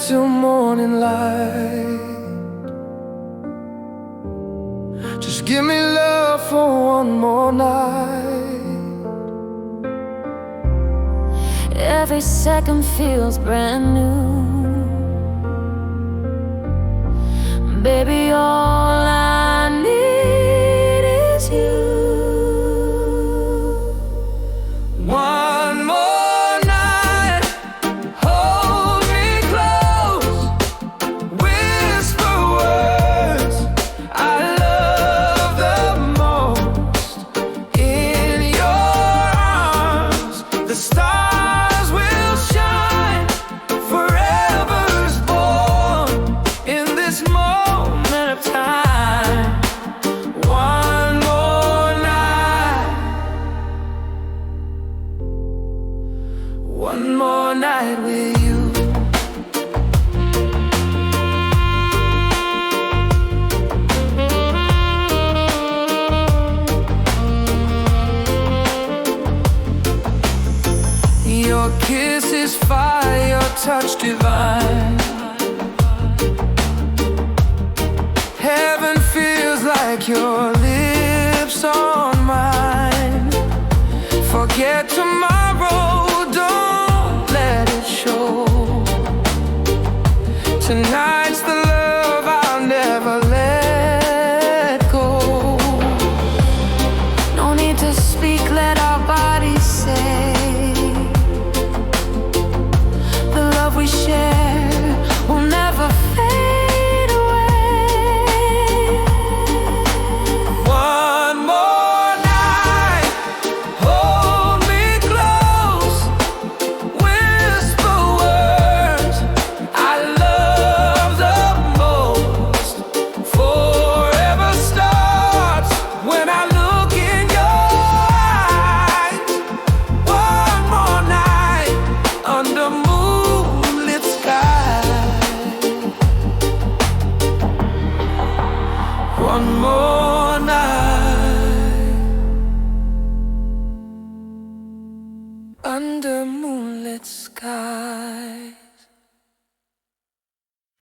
till morning light. Just give me love for one more night. Every second feels brand new. Baby, all I need is you. One more night, hold me close, whisper words I love the most. In your arms, the stars will shine, forever's born in this moment of time. One more night, one more night with you. Your kiss is fire, your touch divine. Heaven feels like your lips on mine. Forget tomorrow, don't let it show. Tonight's the love I'll never let go. No need to speak, let our bodies say. The love we share will never fade away. One more night, hold me close, whisper words I love the most. Forever starts when I look in your eyes. One more night under moonlit sky. One more night under moonlit sky.